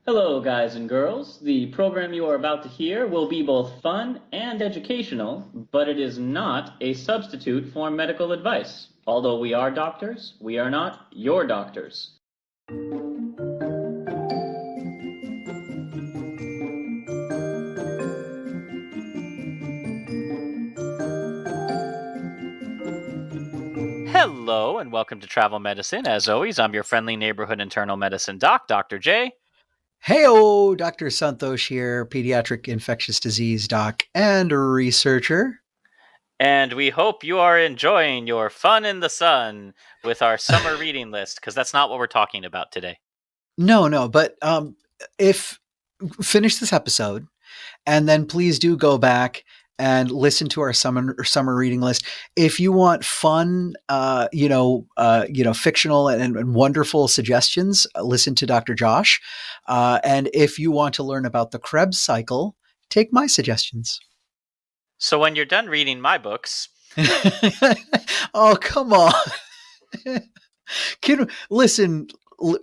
Hello, guys and girls. The program you are about to hear will be both fun and educational, but it is not a substitute for medical advice. Although we are doctors, we are not your doctors. Hello and welcome to Travel Medicine. As always, I'm your friendly neighborhood internal medicine doc, Dr. J. Heyo, Dr. Santhosh here, pediatric infectious disease doc and researcher. And we hope you are enjoying your fun in the sun with our summer reading list, because that's not what we're talking about today. No, but if finish this episode and then please do go back and listen to our summer reading list. If you want fun, fictional and wonderful suggestions, listen to Dr. Josh. And if you want to learn about the Krebs cycle, take my suggestions. So when you're done reading my books, oh, come on.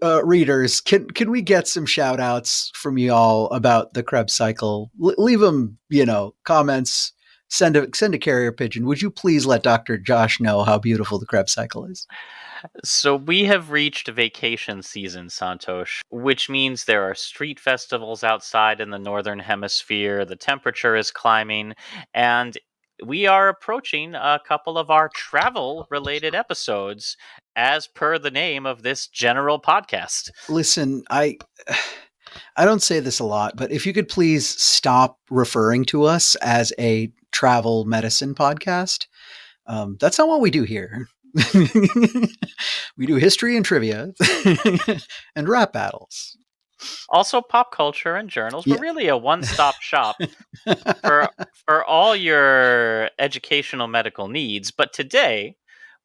Readers, can we get some shout outs from y'all about the Krebs cycle? Leave them, comments. Send a carrier pigeon. Would you please let Dr. Josh know how beautiful the Krebs cycle is? So we have reached vacation season, Santosh, which means there are street festivals outside in the northern hemisphere. The temperature is climbing, and we are approaching a couple of our travel related episodes as per the name of this general podcast. Listen, I don't say this a lot, but if you could please stop referring to us as a travel medicine podcast. That's not what we do here. We do history and trivia and rap battles. Also pop culture and journals. We're really a one-stop shop for all your educational medical needs. But today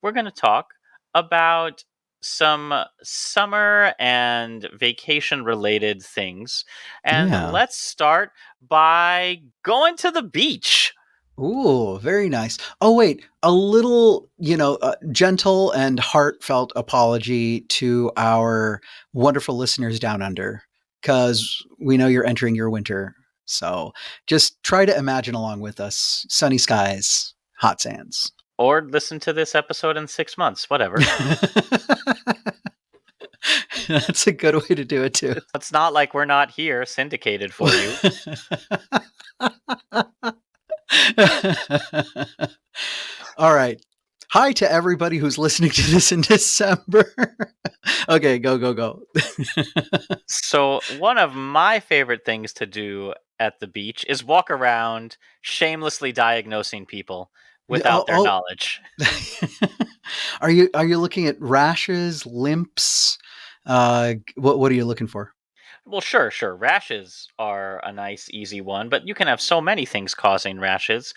we're going to talk about some summer and vacation related things. And let's start by going to the beach. Ooh, very nice. Oh, wait, a little, gentle and heartfelt apology to our wonderful listeners down under, because we know you're entering your winter. So just try to imagine along with us sunny skies, hot sands. Or listen to this episode in 6 months, whatever. That's a good way to do it, too. It's not like we're not here syndicated for you. All right. Hi to everybody who's listening to this in December. Okay, go. So, one of my favorite things to do at the beach is walk around shamelessly diagnosing people without their knowledge. Are you looking at rashes, limps? What are you looking for? Well, sure. Rashes are a nice, easy one, but you can have so many things causing rashes.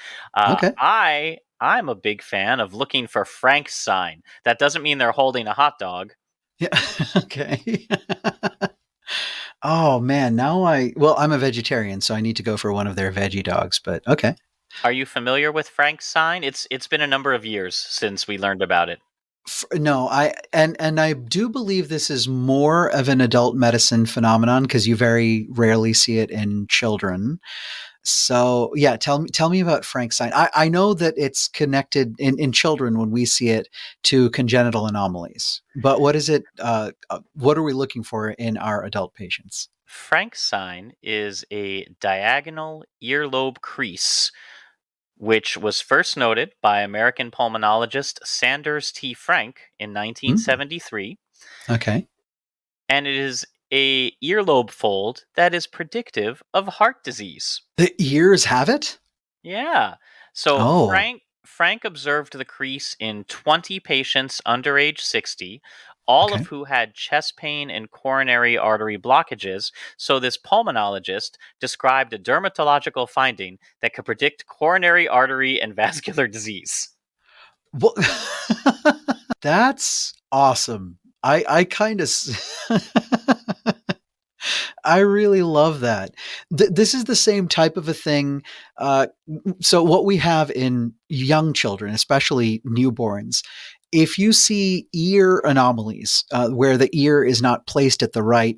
Okay. I'm a big fan of looking for Frank's sign. That doesn't mean they're holding a hot dog. Yeah. Okay. Oh man, I'm a vegetarian, so I need to go for one of their veggie dogs, but okay. Are you familiar with Frank's sign? It's been a number of years since we learned about it. No, I do believe this is more of an adult medicine phenomenon because you very rarely see it in children. So yeah, tell me about Frank's sign. I know that it's connected in children when we see it to congenital anomalies, but what is it? What are we looking for in our adult patients? Frank's sign is a diagonal earlobe crease, which was first noted by American pulmonologist Sanders T. Frank in 1973. Okay. And it is a earlobe fold that is predictive of heart disease. The ears have it? Yeah. So Frank observed the crease in 20 patients under age 60, all of who had chest pain and coronary artery blockages. So this pulmonologist described a dermatological finding that could predict coronary artery and vascular disease. Well, that's awesome. I kind of I really love that. This is the same type of a thing. So what we have in young children, especially newborns, if you see ear anomalies where the ear is not placed at the right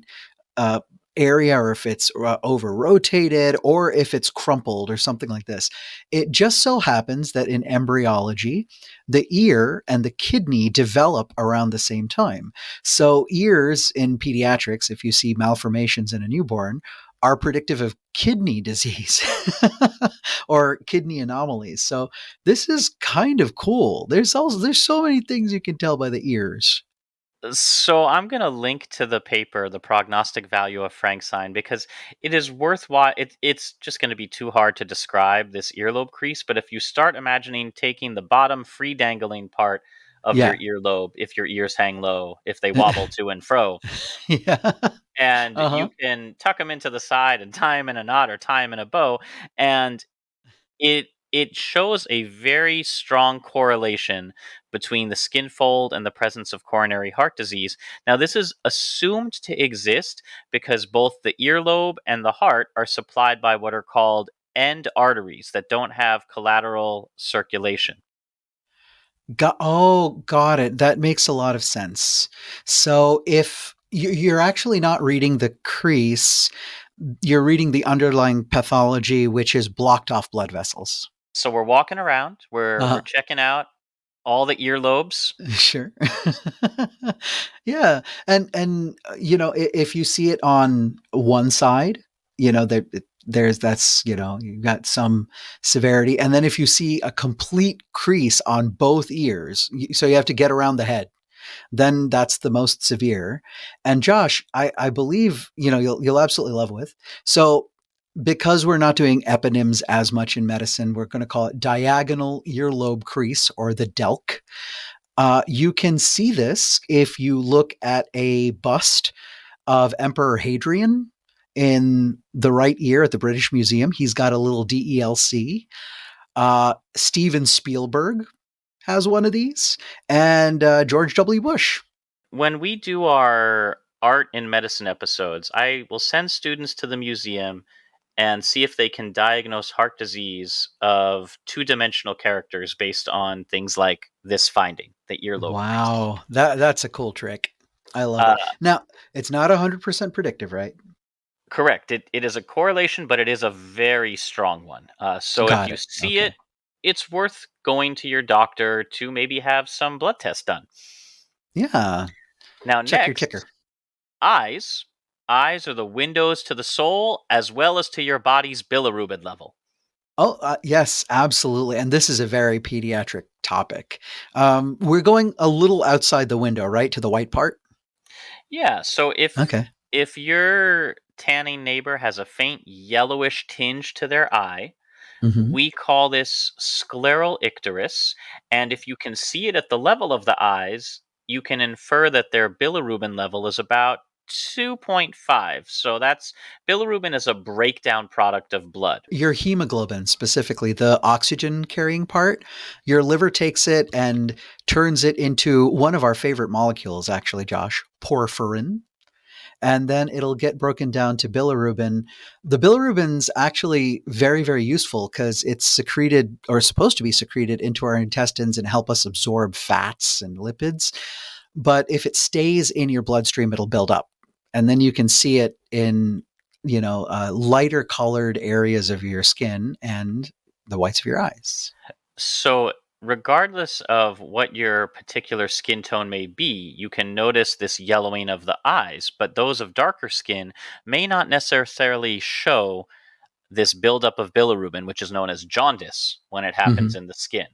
area or if it's over rotated or if it's crumpled or something like this. It just so happens that in embryology, the ear and the kidney develop around the same time. So, ears in pediatrics, if you see malformations in a newborn, are predictive of kidney disease or kidney anomalies. So this is kind of cool. There's so many things you can tell by the ears. So I'm going to link to the paper, The Prognostic Value of Frankenstein, because it is worthwhile. It's just going to be too hard to describe this earlobe crease. But if you start imagining taking the bottom free dangling part of your Yeah. earlobe, if your ears hang low, if they wobble to and fro, Yeah. and you Uh-huh. can tuck them into the side and tie them in a knot or tie them in a bow, and it shows a very strong correlation between the skin fold and the presence of coronary heart disease. Now, this is assumed to exist because both the earlobe and the heart are supplied by what are called end arteries that don't have collateral circulation. Got it. That makes a lot of sense. So if you're actually not reading the crease, you're reading the underlying pathology, which is blocked off blood vessels. So we're walking around, we're Uh-huh. checking out all the earlobes. Sure. Yeah. And if you see it on one side, that's you've got some severity. And then if you see a complete crease on both ears, so you have to get around the head, then that's the most severe. And Josh, I believe, you'll absolutely love with. So because we're not doing eponyms as much in medicine, we're going to call it diagonal earlobe crease, or the DELC. You can see this if you look at a bust of Emperor Hadrian in the right ear at the British Museum. He's got a little DELC. Steven Spielberg has one of these, and George W. Bush. When we do our art in medicine episodes, I will send students to the museum and see if they can diagnose heart disease of two-dimensional characters based on things like this finding, the earlobe crease. Wow, that's a cool trick. I love Uh, it. Now, it's not 100% predictive, right? Correct. It is a correlation, but it is a very strong one. So if Got you it. see Okay. it, it's worth going to your doctor to maybe have some blood tests done. Yeah. Now, Check your next, ticker. eyes. Eyes are the windows to the soul as well as to your body's bilirubin level. Oh, yes, absolutely. And this is a very pediatric topic. We're going a little outside the window, right? To the white part? Yeah, so Okay. if your tanning neighbor has a faint yellowish tinge to their eye, Hmm. we call this scleral icterus, and if you can see it at the level of the eyes, you can infer that their bilirubin level is about 2.5. So that's bilirubin is a breakdown product of blood. Your hemoglobin, specifically the oxygen carrying part, your liver takes it and turns it into one of our favorite molecules, actually, Josh, porphyrin. And then it'll get broken down to bilirubin. The bilirubin's actually very, very useful because it's secreted, or supposed to be secreted, into our intestines and help us absorb fats and lipids. But if it stays in your bloodstream, it'll build up. And then you can see it in, lighter colored areas of your skin and the whites of your eyes. So, regardless of what your particular skin tone may be, you can notice this yellowing of the eyes, but those of darker skin may not necessarily show this buildup of bilirubin, which is known as jaundice, when it happens Hmm. in the skin.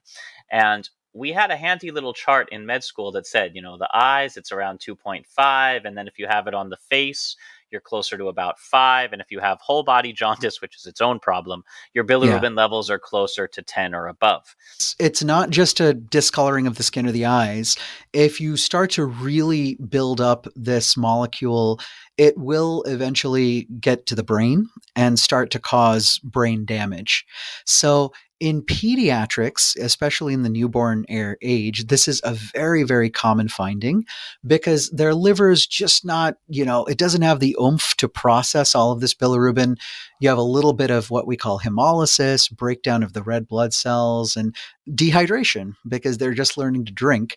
And we had a handy little chart in med school that said, the eyes, it's around 2.5. And then if you have it on the face, you're closer to about 5. And if you have whole body jaundice, which is its own problem, your Yeah. bilirubin levels are closer to 10 or above. It's not just a discoloring of the skin or the eyes. If you start to really build up this molecule, it will eventually get to the brain and start to cause brain damage. So, in pediatrics, especially in the newborn age, this is a very, very common finding because their liver is just not, it doesn't have the oomph to process all of this bilirubin. You have a little bit of what we call hemolysis, breakdown of the red blood cells, and dehydration because they're just learning to drink.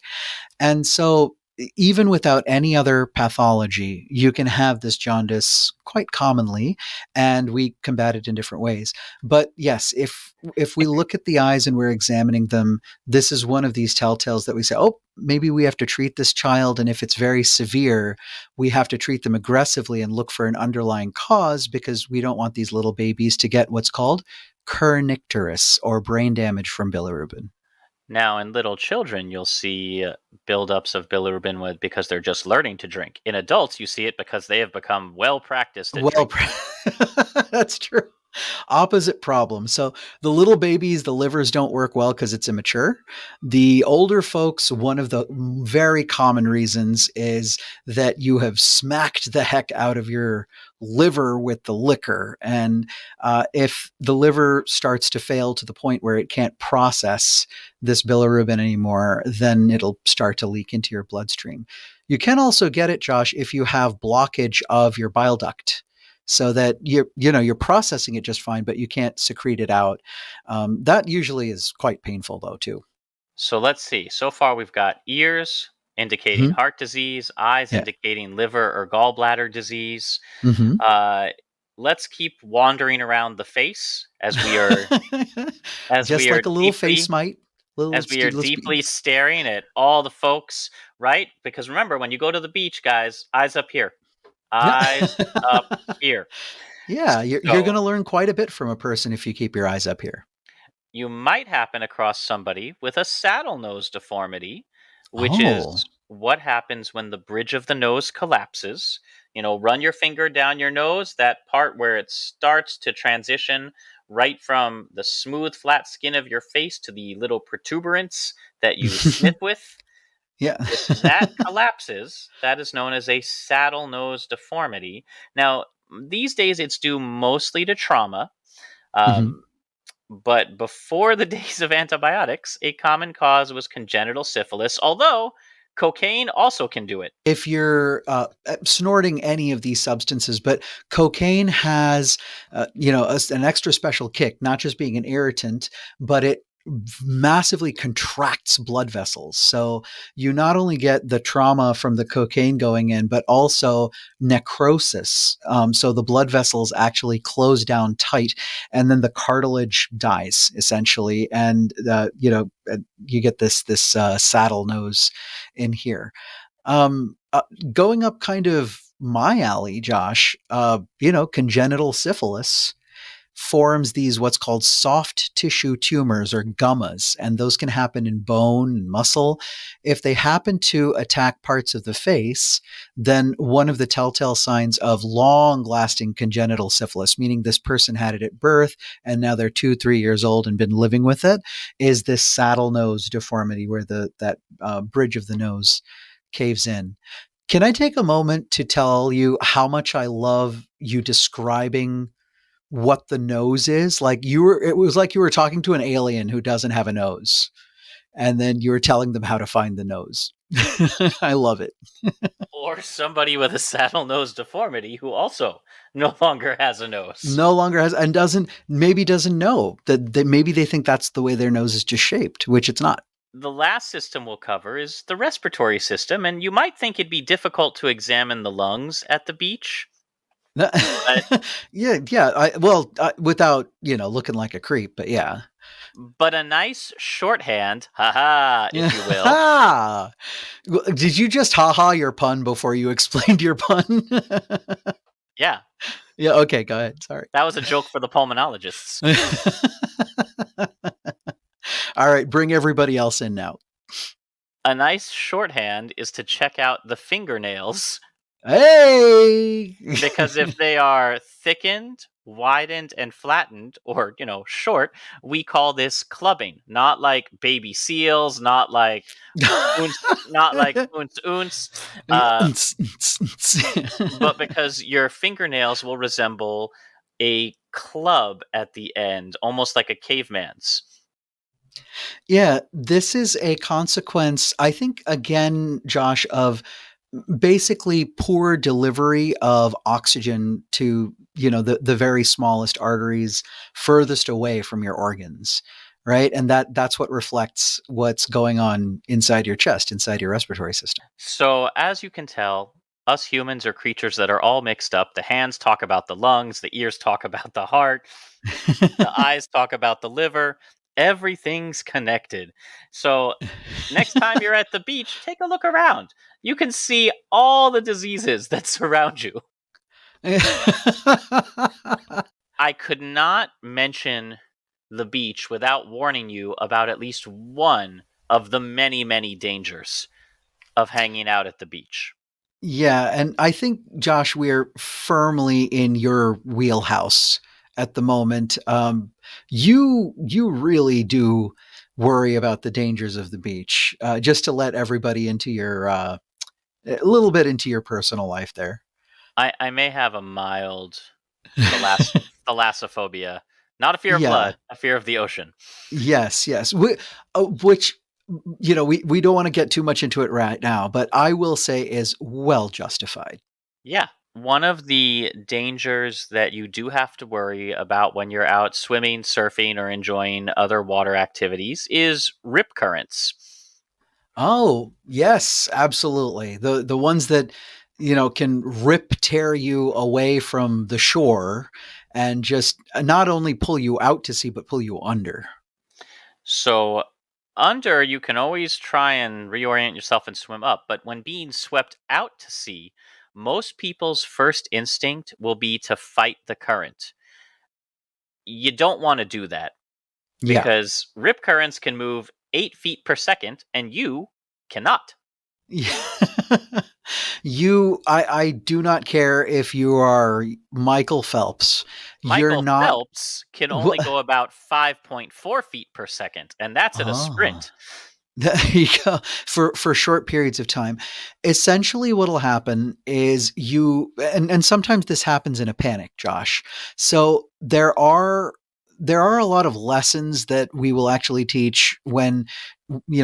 And so even without any other pathology, you can have this jaundice quite commonly, and we combat it in different ways. But yes, if we look at the eyes and we're examining them, this is one of these telltales that we say, oh, maybe we have to treat this child, and if it's very severe, we have to treat them aggressively and look for an underlying cause, because we don't want these little babies to get what's called kernicterus, or brain damage from bilirubin. Now, in little children, you'll see buildups of bilirubin because they're just learning to drink. In adults, you see it because they have become well practiced at Well, drinking. that's true. Opposite problem. So the little babies, the livers don't work well because it's immature. The older folks, one of the very common reasons is that you have smacked the heck out of your liver with the liquor. And if the liver starts to fail to the point where it can't process this bilirubin anymore, then it'll start to leak into your bloodstream. You can also get it, Josh, if you have blockage of your bile duct, so that you're processing it just fine, but you can't secrete it out. That usually is quite painful, though, too. So let's see. So far, we've got ears indicating Mm-hmm. heart disease, eyes Yeah. indicating liver or gallbladder disease. Mm-hmm. Let's keep wandering around the face as we are Just like a little face mite. deeply staring at all the folks, right? Because remember, when you go to the beach, guys, eyes up here. Eyes up here. Yeah, you're So, going to learn quite a bit from a person if you keep your eyes up here. you might happen across somebody with a saddle nose deformity, which Oh. is what happens when the bridge of the nose collapses. Run your finger down your nose, that part where it starts to transition right from the smooth, flat skin of your face to the little protuberance that you sniff with. Yeah. If that collapses, that is known as a saddle nose deformity. Now, these days it's due mostly to trauma. Mm-hmm. But before the days of antibiotics, a common cause was congenital syphilis, although cocaine also can do it. If you're snorting any of these substances, but cocaine has, an extra special kick, not just being an irritant, but it massively contracts blood vessels. So you not only get the trauma from the cocaine going in, but also necrosis. So the blood vessels actually close down tight, and then the cartilage dies essentially, and you get this saddle nose in here. Going up kind of my alley, Josh, congenital syphilis forms these what's called soft tissue tumors, or gummas, and those can happen in bone and muscle. If they happen to attack parts of the face, then one of the telltale signs of long lasting congenital syphilis, meaning this person had it at birth and now they're 2-3 years old and been living with it, is this saddle nose deformity where that bridge of the nose caves in. Can I take a moment to tell you how much I love you describing what the nose is? It was like you were talking to an alien who doesn't have a nose, and then you were telling them how to find the nose. I love it. Or somebody with a saddle nose deformity who also no longer has a nose. No longer has, and doesn't know that maybe they think that's the way their nose is just shaped, which it's not. The last system we'll cover is the respiratory system, and you might think it'd be difficult to examine the lungs at the beach. Without looking like a creep, but yeah. But a nice shorthand, haha, if you will. Did you just haha your pun before you explained your pun? Yeah. Yeah. Okay. Go ahead. Sorry. That was a joke for the pulmonologists. All right. Bring everybody else in now. A nice shorthand is to check out the fingernails. Hey! Because if they are thickened, widened, and flattened, or, short, we call this clubbing. Not like baby seals, not like oons. But because your fingernails will resemble a club at the end, almost like a caveman's. Yeah, this is a consequence, I think, again, Josh, of basically poor delivery of oxygen to the very smallest arteries furthest away from your organs. right? And that's what reflects what's going on inside your chest, inside your respiratory system. So, as you can tell, us humans are creatures that are all mixed up. The hands talk about the lungs, the ears talk about the heart, the eyes talk about the liver. Everything's connected. So, next time you're at the beach, take a look around. You can see all the diseases that surround you. I could not mention the beach without warning you about at least one of the many, many dangers of hanging out at the beach. Yeah, and I think Josh, we're firmly in your wheelhouse at the moment. You really do worry about the dangers of the beach. Just to let everybody into your a little bit into your personal life there. I may have a mild thalassophobia, not a fear of Yeah. blood, a fear of the ocean. Yes. Yes. Which we don't want to get too much into it right now, but I will say is well justified. Yeah. One of the dangers that you do have to worry about when you're out swimming, surfing, or enjoying other water activities is rip currents. Oh, yes, absolutely. The ones that, can rip tear you away from the shore and just not only pull you out to sea, but pull you under. So, under, you can always try and reorient yourself and swim up, but when being swept out to sea, most people's first instinct will be to fight the current. You don't want to do that Yeah. because rip currents can move 8 feet per second and you cannot. Yeah. I do not care if you are Michael Phelps. You're Michael not. Phelps can only go about 5.4 feet per second, and that's at a Oh. sprint. There you go. For short periods of time. Essentially, what'll happen is and sometimes this happens in a panic, Josh. So there are a lot of lessons that we will actually teach when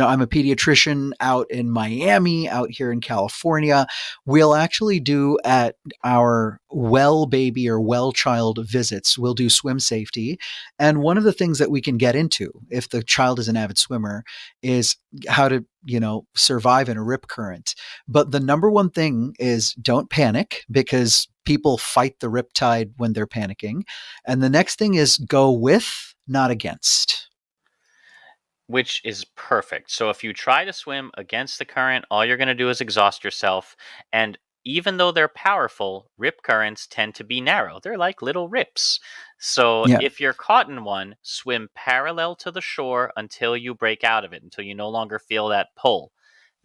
I'm a pediatrician out in Miami, out here in California. We'll actually do at our well baby or well child visits, we'll do swim safety. And one of the things that we can get into if the child is an avid swimmer is how to, survive in a rip current. But the number one thing is don't panic because people fight the rip tide when they're panicking. And the next thing is go with, not against. Which is perfect. So if you try to swim against the current, all you're going to do is exhaust yourself. And even though they're powerful, rip currents tend to be narrow. They're like little rips. So Yeah. if you're caught in one, swim parallel to the shore until you break out of it, until you no longer feel that pull.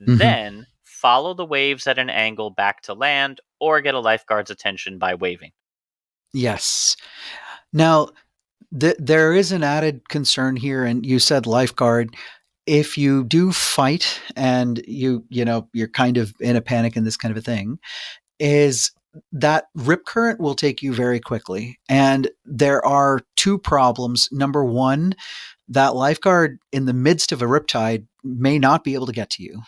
Hmm. Then follow the waves at an angle back to land or get a lifeguard's attention by waving. Yes. Now, there is an added concern here, and you said lifeguard. If you do fight and you're kind of in a panic and this kind of a thing, is that rip current will take you very quickly. And there are two problems. Number one, that lifeguard in the midst of a riptide may not be able to get to you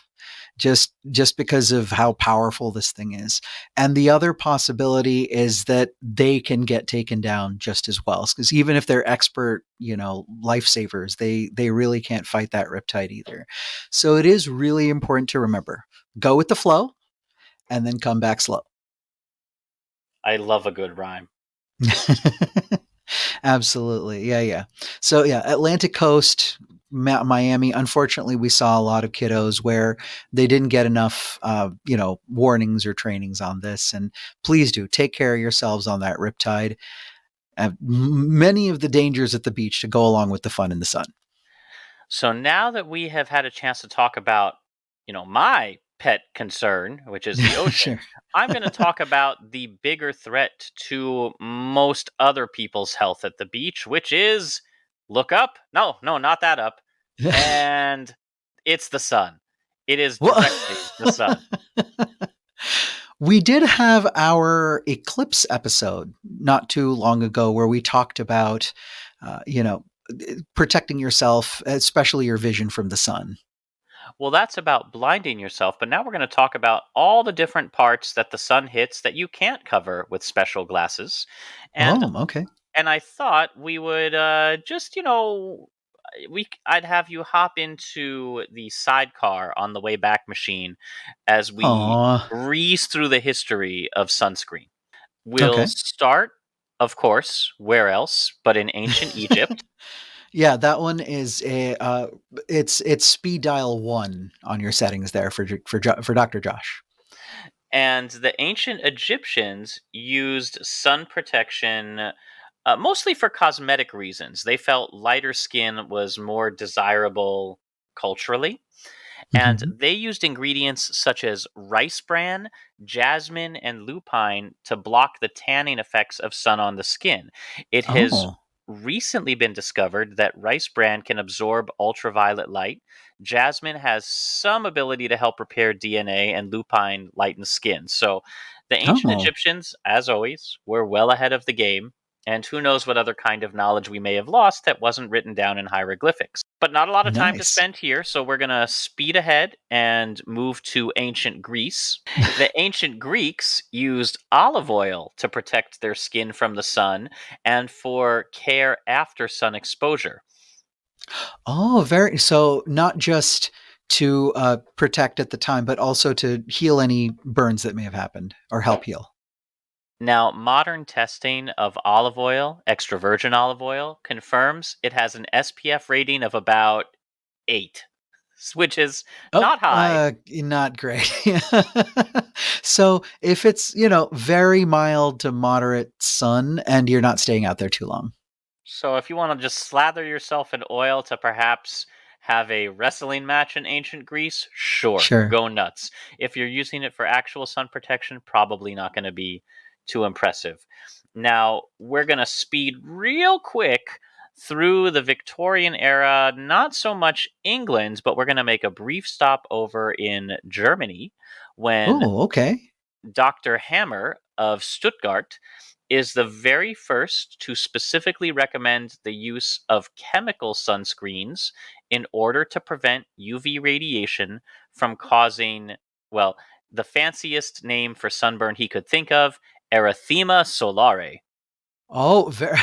just because of how powerful this thing is. And the other possibility is that they can get taken down just as well, because even if they're expert lifesavers, they really can't fight that riptide either. So it is really important to remember, go with the flow and then come back slow. I love a good rhyme. Absolutely. Yeah, yeah. So yeah, Atlantic coast, Miami. Unfortunately, we saw a lot of kiddos where they didn't get enough, warnings or trainings on this. And please do take care of yourselves on that riptide. Many of the dangers at the beach to go along with the fun in the sun. So now that we have had a chance to talk about, my pet concern, which is the ocean, Sure. I'm going to talk about the bigger threat to most other people's health at the beach, which is look up. No, no, not that up. And it's the sun. It is Well, directly the sun. we did have our eclipse episode not too long ago where we talked about, uh, you know, protecting yourself, especially your vision from the sun. Well, that's about blinding yourself, but now we're going to talk about all the different parts that the sun hits that you can't cover with special glasses. And Oh, okay. and I thought we would just, I'd have you hop into the sidecar on the way back machine as we Aw. breeze through the history of sunscreen. We'll Okay. start, of course, where else but in ancient Egypt. Yeah, that one is it's speed dial 1 on your settings there for Dr. Josh. And the ancient Egyptians used sun protection mostly for cosmetic reasons. They felt lighter skin was more desirable culturally. And Mhm. they used ingredients such as rice bran, jasmine, and lupine to block the tanning effects of sun on the skin. It has Oh, recently been discovered that rice bran can absorb ultraviolet light. Jasmine has some ability to help repair DNA, and lupine lightens skin. So the ancient oh, Egyptians, as always, were well ahead of the game. And who knows what other kind of knowledge we may have lost that wasn't written down in hieroglyphics. But not a lot of time to nice. spend here, so we're going to speed ahead and move to ancient Greece. The ancient Greeks used olive oil to protect their skin from the sun and for care after sun exposure. Oh, very so not just to protect at the time, but also to heal any burns that may have happened or help heal. Now, modern testing of olive oil, extra virgin olive oil, confirms it has an SPF rating of about 8, which is Oh, not high. not great. So if it's, very mild to moderate sun and you're not staying out there too long. So if you want to just slather yourself in oil to perhaps have a wrestling match in ancient Greece, sure, Sure. go nuts. If you're using it for actual sun protection, probably not going to be too impressive. Now, we're going to speed real quick through the Victorian era, not so much England, but we're going to make a brief stop over in Germany when Oh, okay. Dr. Hammer of Stuttgart is the very first to specifically recommend the use of chemical sunscreens in order to prevent UV radiation from causing, well, the fanciest name for sunburn he could think of, erythema solare. Oh, very.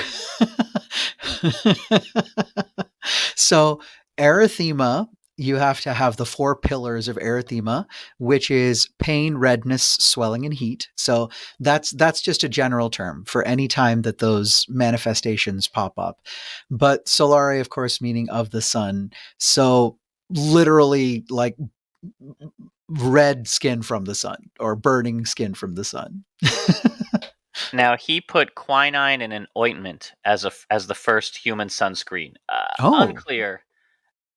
So, erythema, you have to have the 4 pillars of erythema, which is pain, redness, swelling, and heat. So that's just a general term for any time that those manifestations pop up. But solare, of course, meaning of the sun. So literally, like red skin from the sun or burning skin from the sun. Now he put quinine in an ointment as the first human sunscreen. Oh, Unclear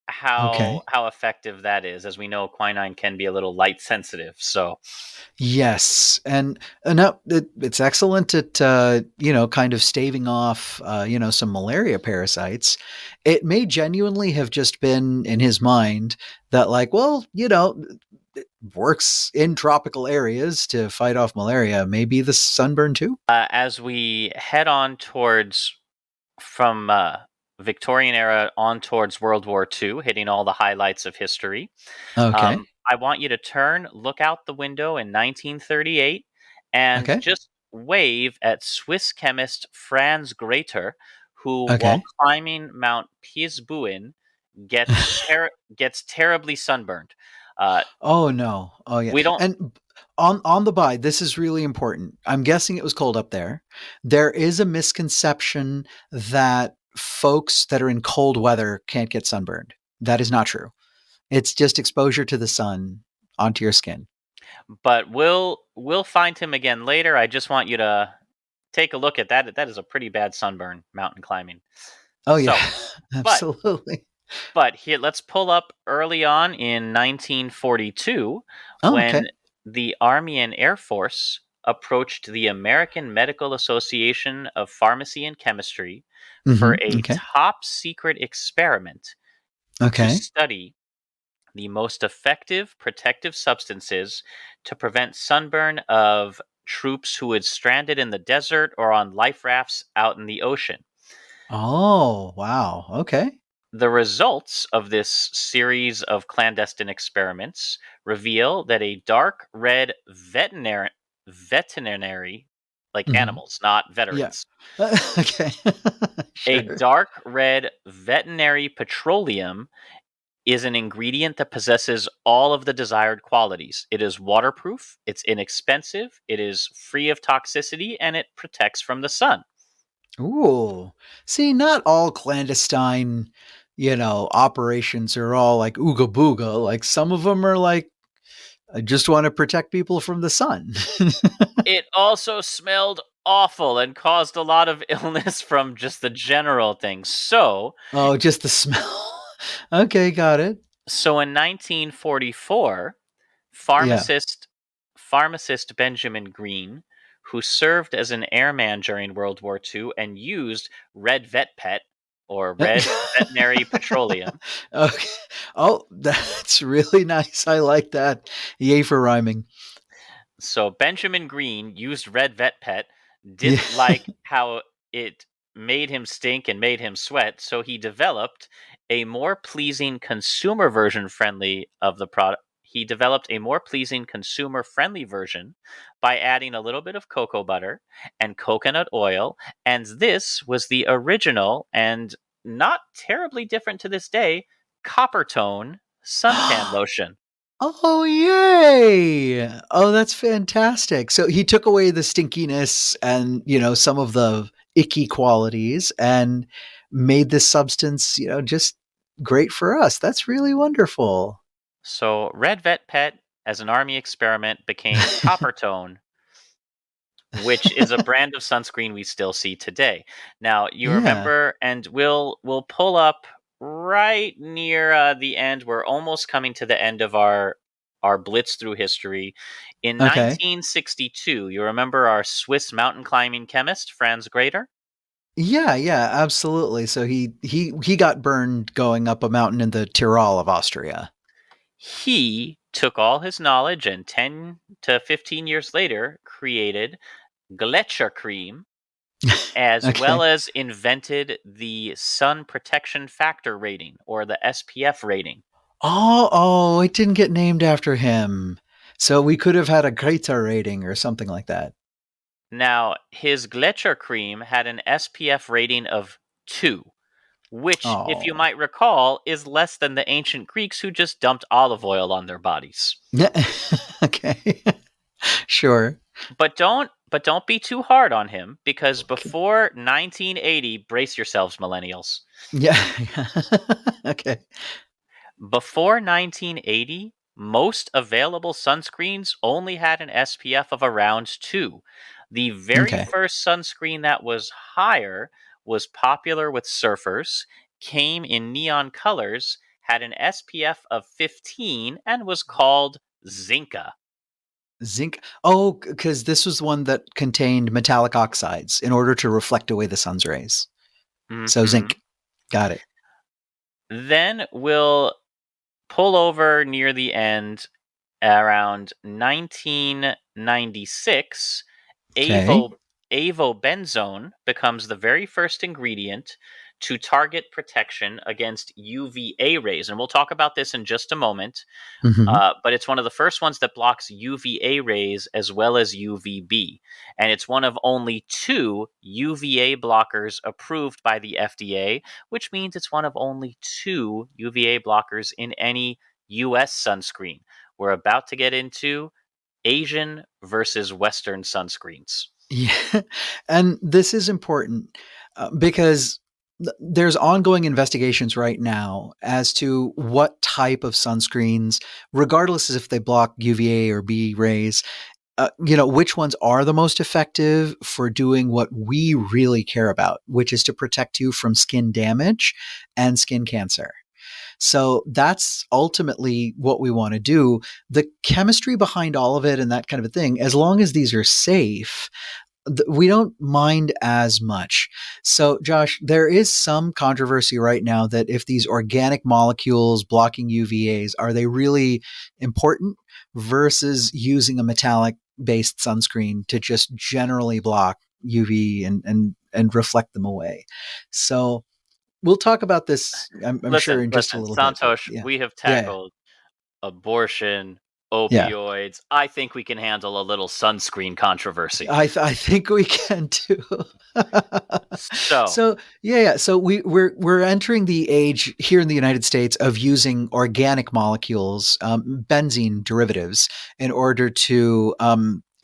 how effective that is, as we know quinine can be a little light sensitive. So yes, and no, it's excellent at kind of staving off some malaria parasites. It may genuinely have just been in his mind that like, well, it works in tropical areas to fight off malaria. Maybe the sunburn too. as we head on towards from Victorian era on towards World War II, hitting all the highlights of history. Okay, I want you to look out the window in 1938, and okay, just wave at Swiss chemist Franz Graeter, who, while okay. climbing Mount Piesbuen, gets terribly sunburned. Uh, Oh no. Oh yeah. we don't And on the by, this is really important. I'm guessing it was cold up there. There is a misconception that folks that are in cold weather can't get sunburned. That is not true. It's just exposure to the sun onto your skin. but we'll find him again later. I just want you to take a look at that. That is a pretty bad sunburn mountain climbing. Oh yeah. So, but Absolutely. but here let's pull up early on in 1942 Oh, okay. when the Army and Air Force approached the American Medical Association of Pharmacy and Chemistry for a Okay. top secret experiment to Okay. study the most effective protective substances to prevent sunburn of troops who had stranded in the desert or on life rafts out in the ocean. Oh, wow. Okay. The results of this series of clandestine experiments reveal that a dark red veterinary, like Mhm. animals, not Yeah. veterans, Okay. A Sure. dark red veterinary petroleum is an ingredient that possesses all of the desired qualities. It is waterproof, it's inexpensive, it is free of toxicity, and it protects from the sun. Ooh. See, not all clandestine, operations are all like ooga booga. Like some of them are like, I just want to protect people from the sun. It also smelled awful and caused a lot of illness from just the general thing. Oh, just the smell. Okay, got it. So in 1944, Yeah. pharmacist Benjamin Green, who served as an airman during World War II and used red vet pet or red veterinary petroleum. Okay. Oh, that's really nice. I like that. Yay for rhyming. So Benjamin Green used red vet pet, Yeah. didn't like how it made him stink and made him sweat, so he developed a more pleasing consumer version friendly of the product. He developed a more pleasing consumer friendly version by adding a little bit of cocoa butter and coconut oil, and this was the original and not terribly different to this day copper tone suntan lotion. Oh, yay. Oh, that's fantastic. So he took away the stinkiness and, some of the icky qualities and made this substance, just great for us. That's really wonderful. So Red Vet Pet, as an army experiment, became Coppertone, which is a brand of sunscreen we still see today. Now you Yeah. remember, and we'll pull up right near the end. We're almost coming to the end of our blitz through history. In Okay. 1962, you remember our Swiss mountain climbing chemist Franz Grader? Yeah, yeah, absolutely. So he got burned going up a mountain in the Tyrol of Austria. He took all his knowledge and 10 to 15 years later created Gletscher cream, as well Okay. as invented the sun protection factor rating or the SPF rating. Oh, it didn't get named after him. So we could have had a Greta rating or something like that. Now, his Gletscher cream had an SPF rating of 2, which, if you Oh. might recall, is less than the ancient Greeks who just dumped olive oil on their bodies. Yeah. Okay. Sure. But don't be too hard on him because Okay. before 1980, brace yourselves millennials. Yeah. Okay. Before 1980, most available sunscreens only had an SPF of around 2. The very Okay. first sunscreen that was higher was popular with surfers, came in neon colors, had an SPF of 15, and was called Zinca. Zinc. Oh, because this was one that contained metallic oxides in order to reflect away the sun's rays. So hmm zinc. Got it. Then we'll pull over near the end around 1996. Okay. Avobenzone becomes the very first ingredient to target protection against UVA rays. And we'll talk about this in just a moment. Hmm. But it's one of the first ones that blocks UVA rays as well as UVB. And it's one of only 2 UVA blockers approved by the FDA, which means it's one of only 2 UVA blockers in any US sunscreen. We're about to get into Asian versus Western sunscreens. Yeah. And this is important because there's ongoing investigations right now as to what type of sunscreens, regardless if they block UVA or B rays, which ones are the most effective for doing what we really care about, which is to protect you from skin damage and skin cancer. So that's ultimately what we want to do. The chemistry behind all of it and that kind of a thing, as long as these are safe, we don't mind as much. So, Josh, there is some controversy right now that if these organic molecules blocking UVAs, are they really important versus using a metallic based sunscreen to just generally block UV and reflect them away? So, we'll talk about this, I'm sure, Listen, in just a listen, little bit. But Santosh, yeah. we have Yeah. tackled abortion, Yeah. opioids. I think we can handle a little sunscreen controversy. I think we can too. So, So yeah. So we're entering the age here in the United States of using organic molecules, benzene derivatives, in order to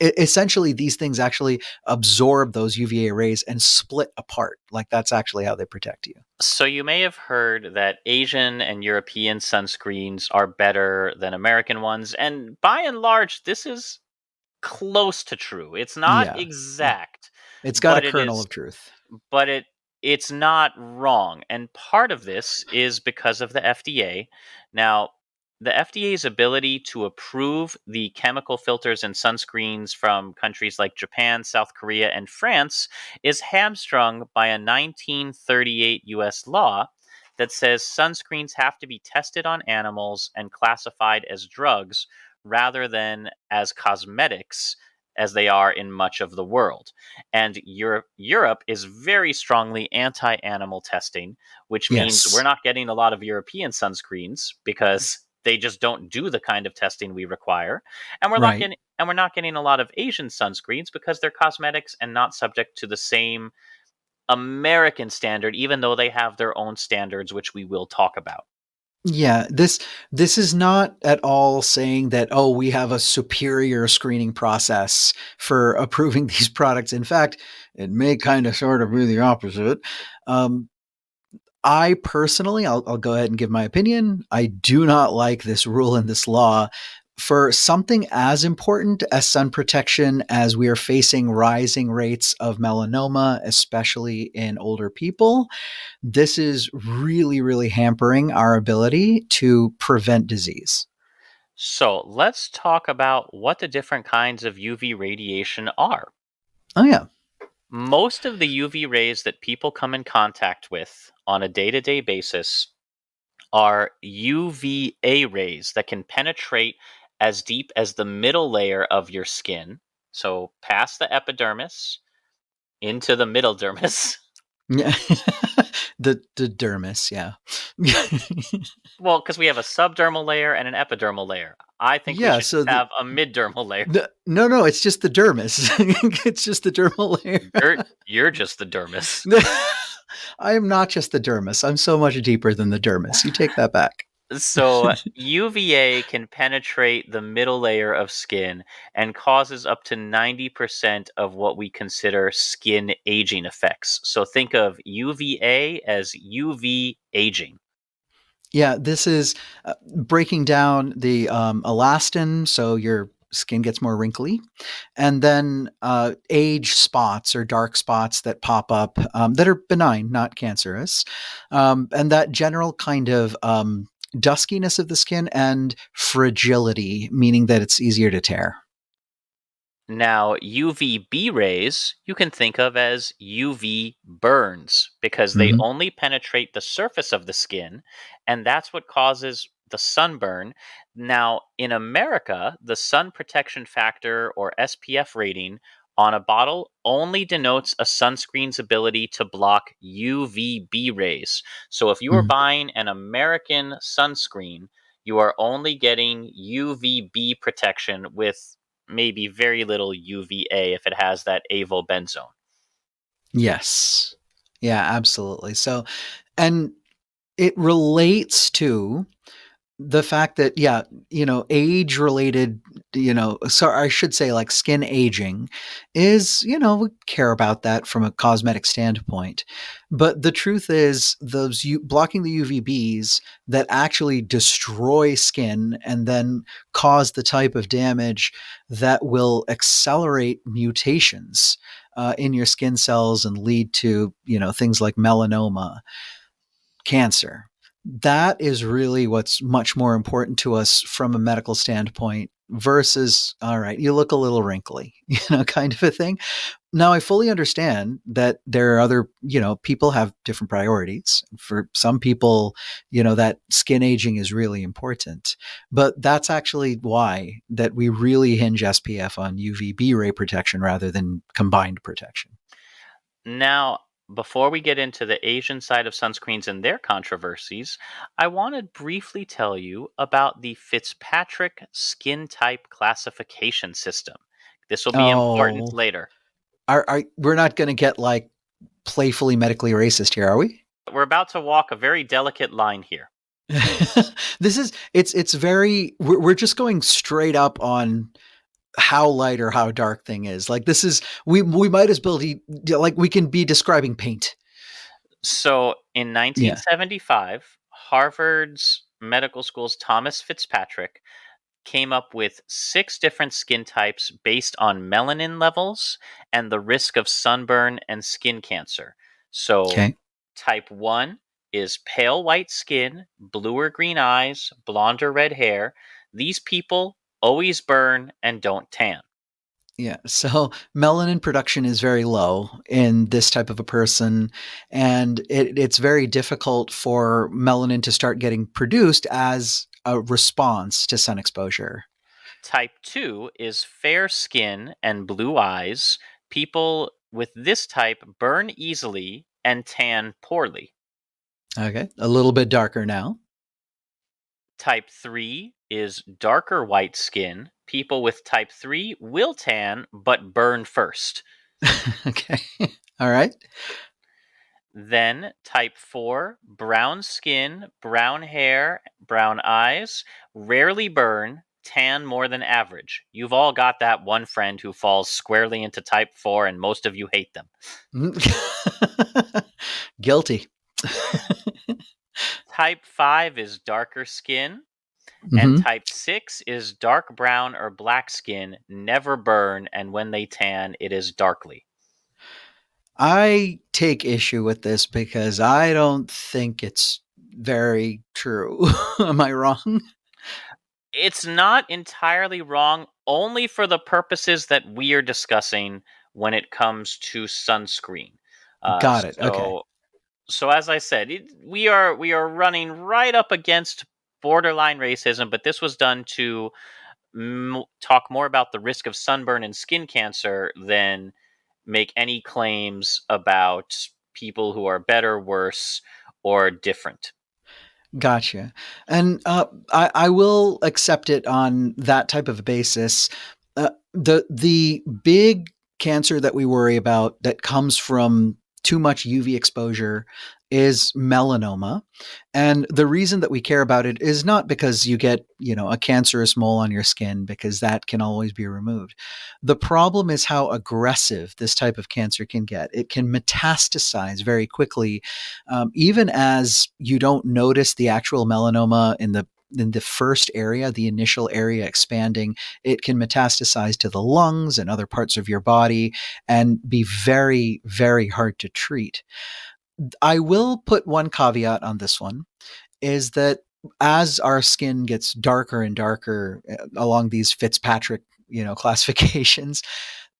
essentially these things actually absorb those UVA rays and split apart. Like that's actually how they protect you. so you may have heard that Asian and European sunscreens are better than American ones, and by and large, this is close to true. It's not Yeah. Yeah. exact, It's got a but it kernel is of truth. but it's not wrong. And part of this is because of the FDA. Now, the FDA's ability to approve the chemical filters and sunscreens from countries like Japan, South Korea, and France is hamstrung by a 1938 US law that says sunscreens have to be tested on animals and classified as drugs rather than as cosmetics as they are in much of the world. And Europe is very strongly anti animal testing, which means we're Yes. not getting a lot of European sunscreens because they just don't do the kind of testing we require. Right. And we're not getting a lot of Asian sunscreens because they're cosmetics and not subject to the same American standard, even though they have their own standards, which we will talk about. Yeah, this is not at all saying that, oh, we have a superior screening process for approving these products. In fact, it may kind of sort of be the opposite. Um, I personally, I'll go ahead and give my opinion. I do not like this rule and this law for something as important as sun protection, as we are facing rising rates of melanoma, especially in older people. This is really, really hampering our ability to prevent disease. So let's talk about what the different kinds of UV radiation are. Oh, yeah. Most of the UV rays that people come in contact with on a day to day basis are UVA rays that can penetrate as deep as the middle layer of your skin. So, past the epidermis into the middle dermis. Yeah. The dermis, yeah. Well, because we have a subdermal layer and an epidermal layer. I think we Yeah, should so just have a middermal layer. no, it's just the dermis. It's just the dermal layer. You're just the dermis. I am not just the dermis. I'm so much deeper than the dermis. You take that back. So UVA can penetrate the middle layer of skin and causes up to 90% of what we consider skin aging effects. So think of UVA as UV aging. Yeah, this is breaking down the elastin, so your skin gets more wrinkly, and then age spots or dark spots that pop up that are benign, not cancerous, and that general kind of duskiness of the skin and fragility, meaning that it's easier to tear. Now, UVB rays you can think of as UV burns because they Mm-hmm. only penetrate the surface of the skin, and that's what causes the sunburn. Now, in America, the sun protection factor or SPF rating on a bottle only denotes a sunscreen's ability to block UVB rays. So if you are Mm-hmm. buying an American sunscreen, you are only getting UVB protection with maybe very little UVA if it has that avobenzone. Yes. Yeah, absolutely. So, and it relates to the fact that, yeah, age related, so I should say like skin aging is, we care about that from a cosmetic standpoint. But the truth is, blocking the UVBs that actually destroy skin and then cause the type of damage that will accelerate mutations in your skin cells and lead to, things like melanoma, cancer. That is really what's much more important to us from a medical standpoint versus, all right, you look a little wrinkly, kind of a thing. Now, I fully understand that there are other, people have different priorities. For some people, that skin aging is really important. But that's actually why that we really hinge SPF on UVB ray protection rather than combined protection. Now, before we get into the Asian side of sunscreens and their controversies, I want to briefly tell you about the Fitzpatrick skin type classification system. This will be important Oh, later. we're not going to get like playfully medically racist here, are we? We're about to walk a very delicate line here. It's very we're just going straight up on how light or how dark thing is. Like this is we might as well like we can be describing paint. So in Yeah. 1975, Harvard's medical school's Thomas Fitzpatrick came up with 6 different skin types based on melanin levels and the risk of sunburn and skin cancer. So Okay. type 1 is pale white skin, blue or green eyes, blonde or red hair. These people always burn and don't tan. Yeah. So melanin production is very low in this type of a person. And it's very difficult for melanin to start getting produced as a response to sun exposure. Type 2 is fair skin and blue eyes. People with this type burn easily and tan poorly. Okay. A little bit darker now. Type 3 is darker white skin. People with type 3 will tan but burn first. Okay. All right. Then type 4, brown skin, brown hair, brown eyes, rarely burn, tan more than average. You've all got that one friend who falls squarely into type 4 and most of you hate them. Guilty. Type 5 is darker skin. And Mm-hmm. type 6 is dark brown or black skin, never burn, and when they tan, it is darkly. I take issue with this because I don't think it's very true. Am I wrong? It's not entirely wrong, only for the purposes that we are discussing when it comes to sunscreen. Uh, Got it. Okay. so, so as I said, we are running right up against borderline racism, but this was done to talk more about the risk of sunburn and skin cancer than make any claims about people who are better, worse, or different. Gotcha. And I will accept it on that type of a basis. The big cancer that we worry about that comes from too much UV exposure is melanoma. And the reason that we care about it is not because you get, a cancerous mole on your skin, because that can always be removed. The problem is how aggressive this type of cancer can get. It can metastasize very quickly, even as you don't notice the actual melanoma in the first area, the initial area expanding. It can metastasize to the lungs and other parts of your body and be very, very hard to treat. I will put one caveat on this one, is that as our skin gets darker and darker along these Fitzpatrick, classifications,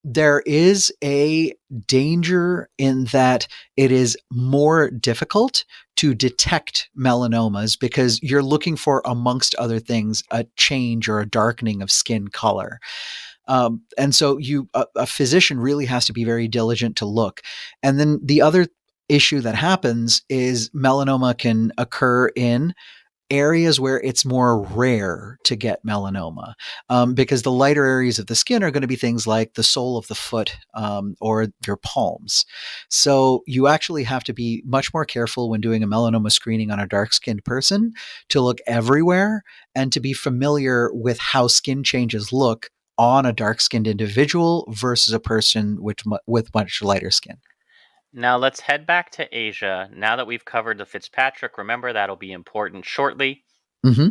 there is a danger in that it is more difficult to detect melanomas because you're looking for, amongst other things, a change or a darkening of skin color. And so a physician really has to be very diligent to look. And then the other issue that happens is melanoma can occur in areas where it's more rare to get melanoma, because the lighter areas of the skin are going to be things like the sole of the foot, or your palms. So you actually have to be much more careful when doing a melanoma screening on a dark-skinned person, to look everywhere and to be familiar with how skin changes look on a dark-skinned individual versus a person with much lighter skin. Now let's head back to Asia. Now that we've covered the Fitzpatrick, remember that'll be important shortly. Mm-hmm.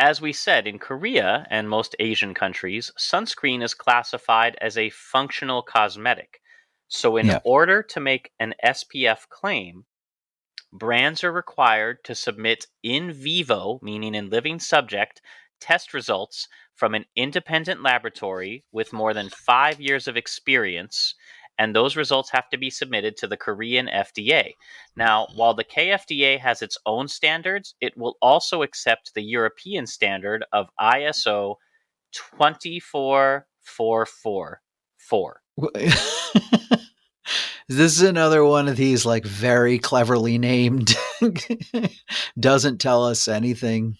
As we said, in Korea and most Asian countries, sunscreen is classified as a functional cosmetic. So, in Yeah. order to make an SPF claim, brands are required to submit in vivo, meaning in living subject, test results from an independent laboratory with more than 5 years of experience, and those results have to be submitted to the Korean FDA. Now, while the KFDA has its own standards, it will also accept the European standard of ISO 24444. This is another one of these like very cleverly named doesn't tell us anything.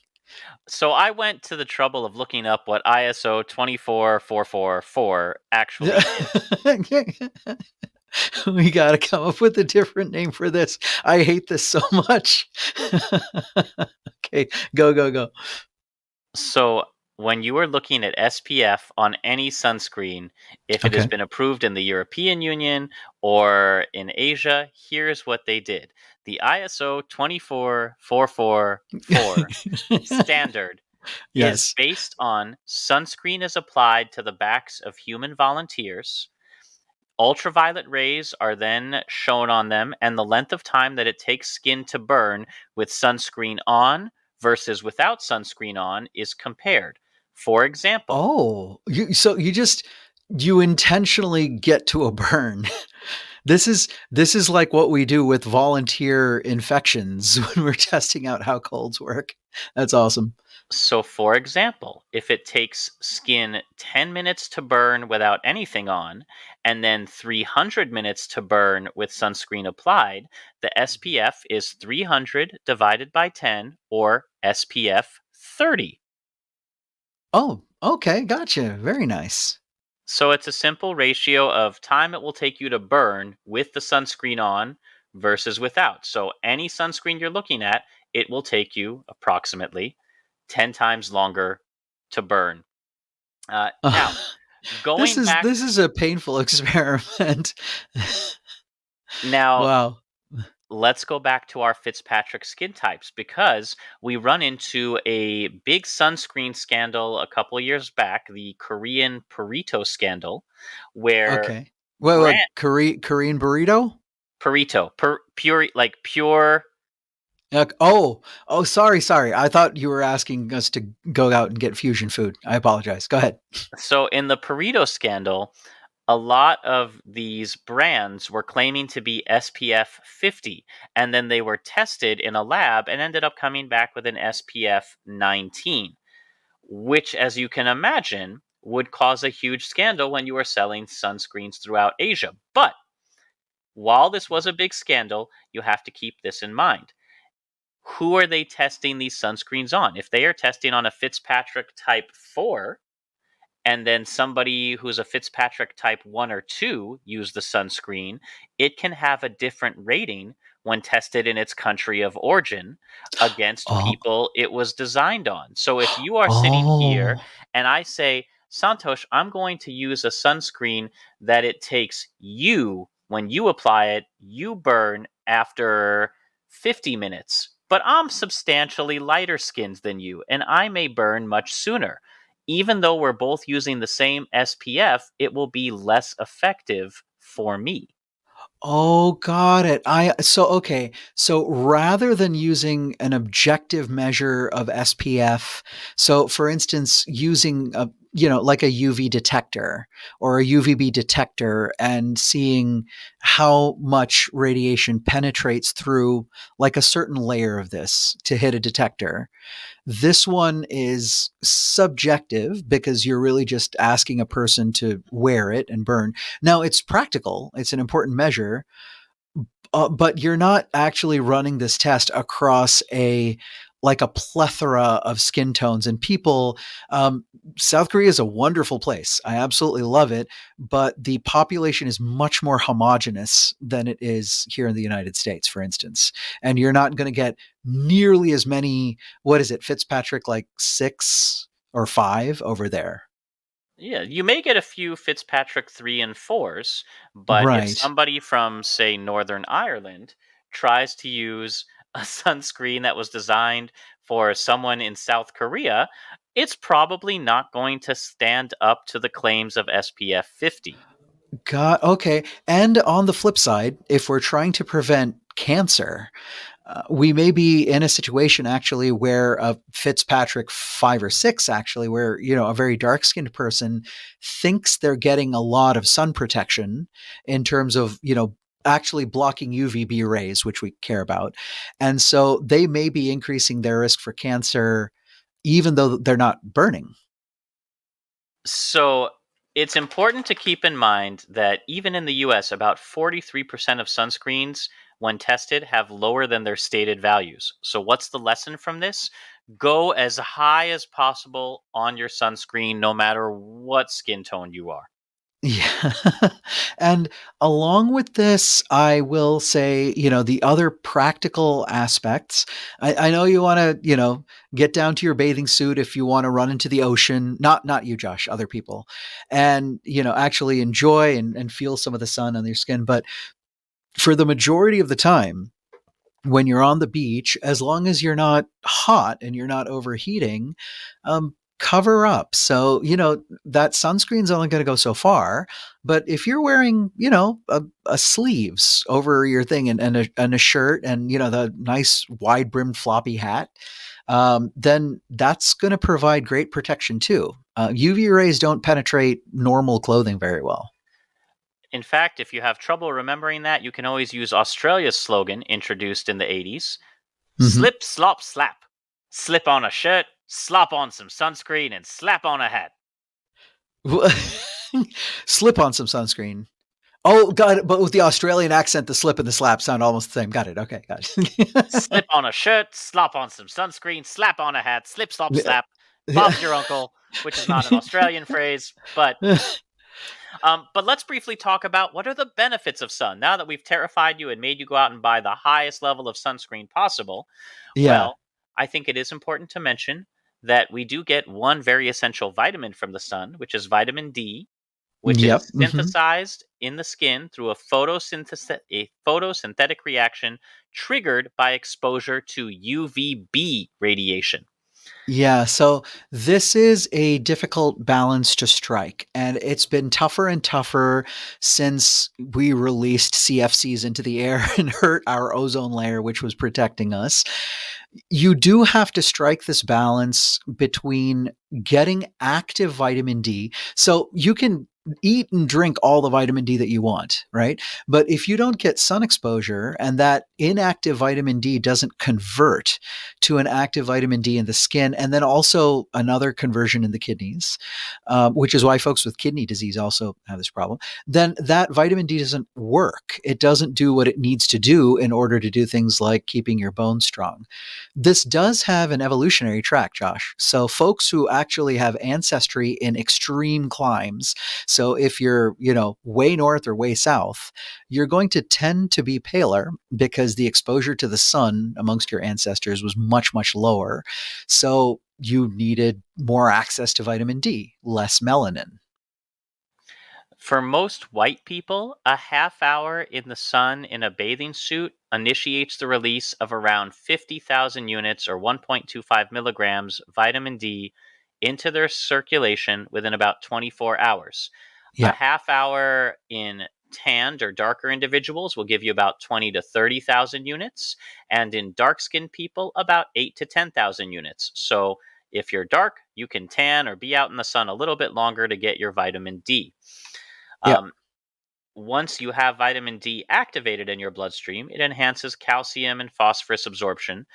So I went to the trouble of looking up what ISO 24444 actually is. We got to come up with a different name for this. I hate this so much. Okay, go. So when you are looking at SPF on any sunscreen, if it has Okay. been approved in the European Union or in Asia, here's what they did. The ISO 24444 standard is Yes. based on sunscreen is applied to the backs of human volunteers. Ultraviolet rays are then shown on them, and the length of time that it takes skin to burn with sunscreen on versus without sunscreen on is compared. For example, Oh, you intentionally get to a burn. This is like what we do with volunteer infections when we're testing out how colds work. That's awesome. if it takes skin 10 minutes to burn without anything on, and then 300 minutes to burn with sunscreen applied, the SPF is 300 divided by 10, or SPF 30. Oh, okay, gotcha. Very nice. So it's a simple ratio of time it will take you to burn with the sunscreen on versus without. So any sunscreen you're looking at, it will take you approximately 10 times longer to burn. Now, This going is back, this is a painful experiment. now Wow. let's go back to our Fitzpatrick skin types, because we run into a big sunscreen scandal a couple years back, the Korean Purito scandal, where Okay. Wait, brand Korean burrito? Purito, pure, like pure. Oh, sorry. I thought you were asking us to go out and get fusion food. I apologize. Go ahead. So in the Purito scandal, a lot of these brands were claiming to be SPF 50, and then they were tested in a lab and ended up coming back with an SPF 19, which, as you can imagine, would cause a huge scandal when you are selling sunscreens throughout Asia. But while this was a big scandal, you have to keep this in mind. Who are they testing these sunscreens on? If they are testing on a Fitzpatrick type 4, and then somebody who's a Fitzpatrick type 1 or 2 use the sunscreen, it can have a different rating when tested in its country of origin against Oh, people it was designed on. So if you are sitting here oh, and I say, Santosh, I'm going to use a sunscreen that it takes you, when you apply it, you burn after 50 minutes. But I'm substantially lighter skinned than you, and I may burn much sooner. Even though we're both using the same SPF, it will be less effective for me. oh, got it. Okay. So rather than using an objective measure of SPF, so for instance, using like a UV detector or a UVB detector and seeing how much radiation penetrates through like a certain layer of this to hit a detector. This one is subjective because you're really just asking a person to wear it and burn. Now, it's practical, it's an important measure, but you're not actually running this test across a plethora of skin tones and people. South Korea is a wonderful place. I absolutely love it, but the population is much more homogenous than it is here in the United States, for instance. And you're not going to get nearly as many. What is it, Fitzpatrick? Like 6 or 5 over there, Yeah, you may get a few Fitzpatrick 3 and 4s, but if right? somebody from, say, Northern Ireland tries to use a sunscreen that was designed for someone in South Korea, it's probably not going to stand up to the claims of SPF 50. God, okay. And on the flip side, if we're trying to prevent cancer, we may be in a situation actually where a Fitzpatrick 5 or 6, actually, where, a very dark skinned person thinks they're getting a lot of sun protection in terms of, actually blocking UVB rays, which we care about. And so they may be increasing their risk for cancer, even though they're not burning. So It's important to keep in mind that even in the US, about 43% of sunscreens, when tested, have lower than their stated values. So, what's the lesson from this? Go as high as possible on your sunscreen, no matter what skin tone you are. Yeah. And along with this, I will say, the other practical aspects. I know you want to, get down to your bathing suit if you want to run into the ocean. Not you, Josh, other people. And, actually enjoy and feel some of the sun on your skin. But for the majority of the time, when you're on the beach, as long as you're not hot and you're not overheating, cover up. So, that sunscreen's only going to go so far. But if you're wearing, a sleeves over your thing and a shirt and, the nice wide brimmed floppy hat, then that's going to provide great protection too. UV rays don't penetrate normal clothing very well. In fact, if you have trouble remembering that, you can always use Australia's slogan introduced in the 80s: Mm-hmm. slip, slop, slap. Slip on a shirt, slop on some sunscreen, and slap on a hat. Slip on some sunscreen. Oh, got it. But with the Australian accent, the slip and the slap sound almost the same. Got it. Okay, got Slip on a shirt, slop on some sunscreen, slap on a hat, slip, slop, it. slap. Bob's your uncle, which is not an Australian phrase, but let's briefly talk about what are the benefits of sun. Now that we've terrified you and made you go out and buy the highest level of sunscreen possible, Yeah. well, I think it is important to mention that we do get one very essential vitamin from the sun, which is vitamin D, which Yep. is synthesized in the skin through a photosynthetic reaction triggered by exposure to UVB radiation. Yeah. So this is a difficult balance to strike. And it's been tougher and tougher since we released CFCs into the air and hurt our ozone layer, which was protecting us. You do have to strike this balance between getting active vitamin D. So you can eat and drink all the vitamin D that you want, right? But if you don't get sun exposure and that inactive vitamin D doesn't convert to an active vitamin D in the skin, and then also another conversion in the kidneys, which is why folks with kidney disease also have this problem, then that vitamin D doesn't work. It doesn't do what it needs to do in order to do things like keeping your bones strong. This does have an evolutionary track, Josh. So folks who actually have ancestry in extreme climes, so if you're, way north or way south, you're going to tend to be paler because the exposure to the sun amongst your ancestors was much, much lower. So you needed more access to vitamin D, less melanin. For most white people, a half hour in the sun in a bathing suit initiates the release of around 50,000 units or 1.25 milligrams vitamin D into their circulation within about 24 hours. A Yeah. half hour in tanned or darker individuals will give you about 20 to 30,000 units, and in dark skinned people, about 8 to 10,000 units. So if you're dark, you can tan or be out in the sun a little bit longer to get your vitamin D. Yeah. Um, Once you have vitamin D activated in your bloodstream, it enhances calcium and phosphorus absorption,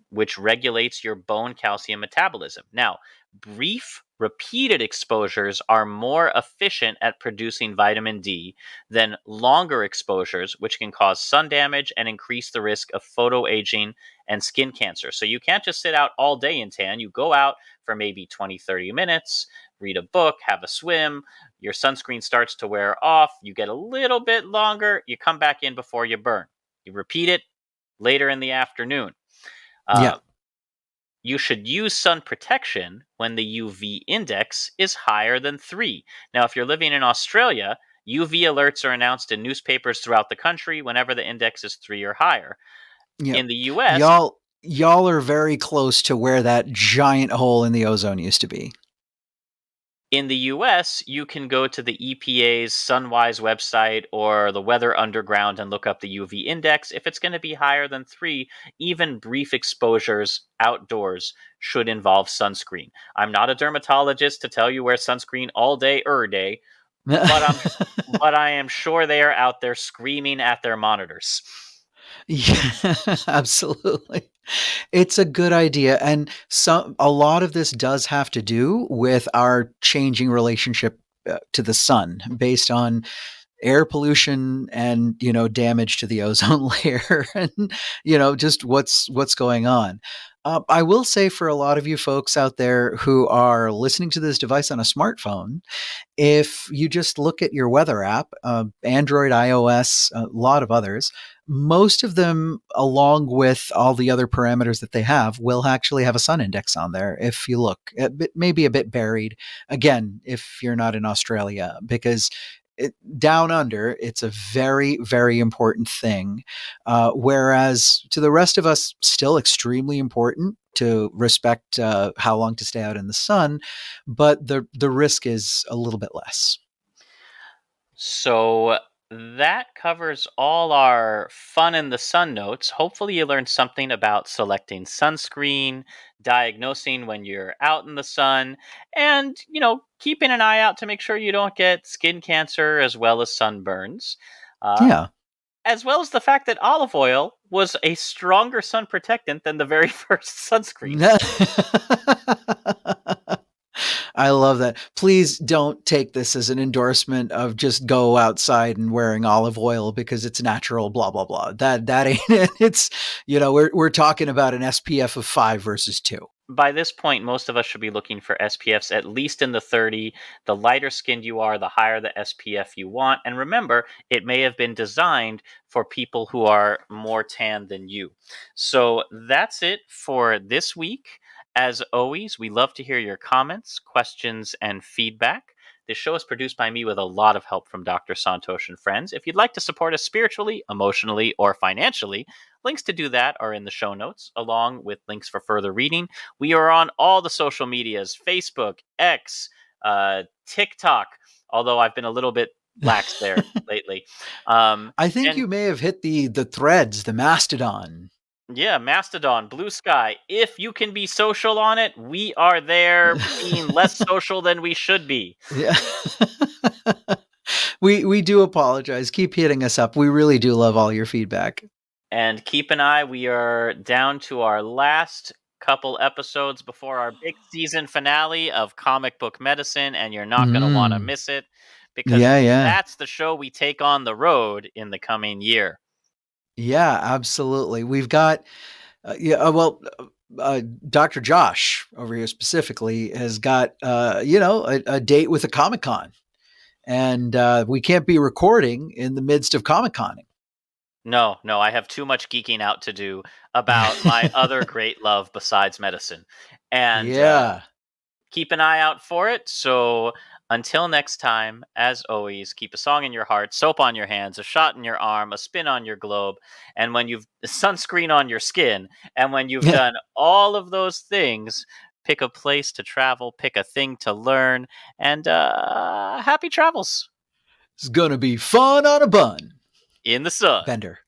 which regulates your bone calcium metabolism. Now, brief, repeated exposures are more efficient at producing vitamin D than longer exposures, which can cause sun damage and increase the risk of photoaging and skin cancer. So you can't just sit out all day and tan. You go out for maybe 20, 30 minutes, read a book, have a swim, your sunscreen starts to wear off, you get a little bit longer, you come back in before you burn. You repeat it later in the afternoon. Yeah. Uh, you should use sun protection when the UV index is higher than 3. Now, if you're living in Australia, UV alerts are announced in newspapers throughout the country whenever the index is 3 or higher. Yeah. In the US, Y'all are very close to where that giant hole in the ozone used to be. you can go to the EPA's Sunwise website or the Weather Underground and look up the UV index. If it's going to be higher than 3, even brief exposures outdoors should involve sunscreen. I'm not a dermatologist to tell you wear sunscreen all day day, but I am sure they are out there screaming at their monitors. Yeah, absolutely. It's a good idea. And a lot of this does have to do with our changing relationship to the sun based on air pollution and damage to the ozone layer and just what's going on. I will say, for a lot of you folks out there who are listening to this device on a smartphone, if you just look at your weather app, Android, iOS, a lot of others, most of them, along with all the other parameters that they have, will actually have a sun index on there. If you look, it may be a bit buried, again, if you're not in Australia, because down under, it's a very, very important thing. Whereas to the rest of us, still extremely important to respect how long to stay out in the sun, but the risk is a little bit less. So that covers all our fun in the sun notes. Hopefully, you learned something about selecting sunscreen, diagnosing when you're out in the sun, and, keeping an eye out to make sure you don't get skin cancer as well as sunburns. Uh, Yeah. as well as the fact that olive oil was a stronger sun protectant than the very first sunscreen. I love that. Please don't take this as an endorsement of just go outside and wearing olive oil because it's natural, blah, blah, blah. That ain't it. It's, we're talking about an SPF of 5 versus 2. By this point, most of us should be looking for SPFs at least in the 30. The lighter skinned you are, the higher the SPF you want. And remember, it may have been designed for people who are more tan than you. So that's it for this week. As always, we love to hear your comments, questions, and feedback. This show is produced by me with a lot of help from Dr. Santhosh and friends. If you'd like to support us spiritually, emotionally, or financially, links to do that are in the show notes, along with links for further reading. We are on all the social medias: Facebook, X, TikTok, although I've been a little bit lax there lately. I think you may have hit the threads, the Mastodon. Yeah, Mastodon, Blue Sky. If you can be social on it, we are there being less social than we should be. Yeah. We do apologize. Keep hitting us up. We really do love all your feedback. And keep an eye. We are down to our last couple episodes before our big season finale of Comic Book Medicine, and you're not going to want to miss it because that's the show we take on the road in the coming year. Yeah, absolutely. We've got, Dr. Josh over here specifically has got, a date with a Comic-Con, and we can't be recording in the midst of Comic-Conning. No, I have too much geeking out to do about my other great love besides medicine. And keep an eye out for it. So until next time, as always, keep a song in your heart, soap on your hands, a shot in your arm, a spin on your globe, and when you've sunscreen on your skin, and when you've done all of those things, pick a place to travel, pick a thing to learn, and happy travels. It's gonna be fun on a bun. In the sun. Bender.